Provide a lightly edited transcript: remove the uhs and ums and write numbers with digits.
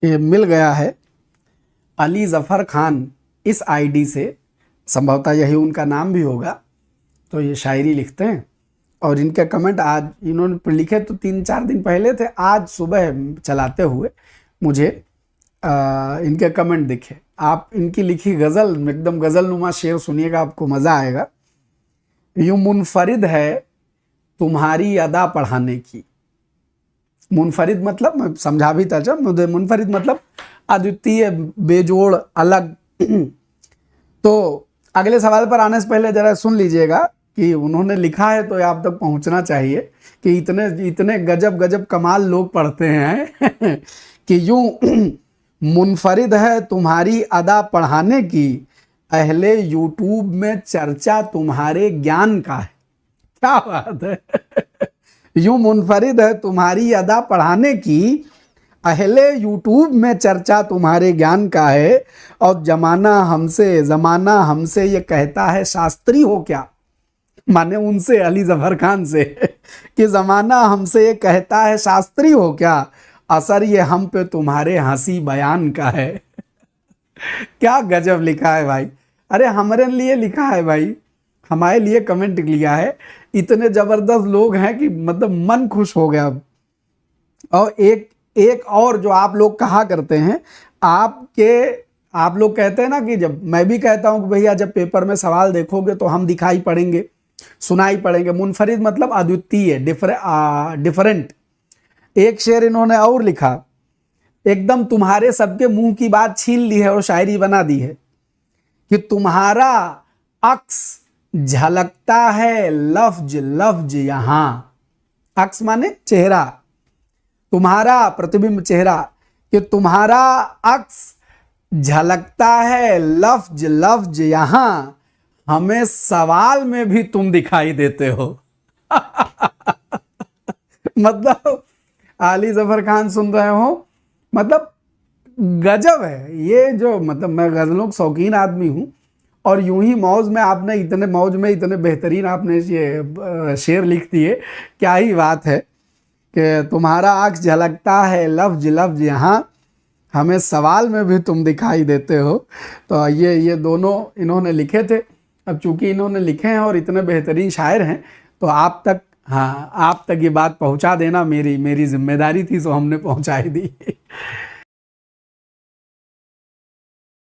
ये मिल गया है अली ज़फ़र खान इस आईडी से, संभवतः यही उनका नाम भी होगा। तो ये शायरी लिखते हैं और इनके कमेंट आज इन्होंने लिखे तो 3-4 दिन पहले थे, आज सुबह चलाते हुए मुझे इनके कमेंट दिखे। आप इनकी लिखी गज़ल, एकदम गज़लनुमा शेर सुनिएगा, आपको मज़ा आएगा। यूँ मुनफरिद है तुम्हारी अदा पढ़ाने की। मुनफरिद मतलब मैं समझा भी था, मुझे मुनफरिद मतलब अद्वितीय, बेजोड़, अलग। तो अगले सवाल पर आने से पहले ज़रा सुन लीजिएगा कि उन्होंने लिखा है तो आप तक पहुंचना चाहिए कि इतने इतने गजब गजब कमाल लोग पढ़ते हैं कि यूं मुनफरिद है तुम्हारी अदा पढ़ाने की, अहले यूट्यूब में चर्चा तुम्हारे ज्ञान का है। क्या बात है। यूं मुनफरिद है तुम्हारी अदा पढ़ाने की, अहले यूट्यूब में चर्चा तुम्हारे ज्ञान का है। और जमाना हमसे ये कहता है शास्त्री हो क्या, माने उनसे, अली ज़फ़र खान से, कि ज़माना हमसे ये कहता है शास्त्री हो क्या, असर ये हम पे तुम्हारे हंसी बयान का है। क्या गजब लिखा है भाई। अरे हमारे लिए लिखा है भाई, हमारे लिए कमेंट लिया है। इतने ज़बरदस्त लोग हैं कि मतलब मन खुश हो गया। और एक और जो आप लोग कहा करते हैं, आप लोग कहते हैं ना कि जब मैं भी कहता हूं कि भैया जब पेपर में सवाल देखोगे तो हम दिखाई पड़ेंगे, सुनाई पड़ेंगे। मुनफरिद मतलब अद्वितीय, डिफरेंट। एक शेर इन्होंने और लिखा, एकदम तुम्हारे सबके मुंह की बात छीन ली है और शायरी बना दी है कि तुम्हारा अक्स झलकता है लफ्ज लफ्ज यहां। अक्स माने चेहरा, तुम्हारा प्रतिबिंब चेहरा, कि तुम्हारा अक्स झलकता है लफ्ज लफ्ज यहां, हमें सवाल में भी तुम दिखाई देते हो। मतलब अली ज़फ़र खान सुन रहे हो, मतलब गजब है ये। जो मतलब मैं गज़लों का शौकीन आदमी हूं और यूं ही मौज में आपने इतने बेहतरीन आपने ये शेर लिख दिए। क्या ही बात है कि तुम्हारा अक्स झलकता है लफ्ज लफ्ज यहाँ, हमें सवाल में भी तुम दिखाई देते हो। तो ये दोनों इन्होंने लिखे थे। अब चूंकि इन्होंने लिखे हैं और इतने बेहतरीन शायर हैं तो आप तक, हाँ, आप तक ये बात पहुंचा देना मेरी जिम्मेदारी थी, तो हमने पहुंचाई दी।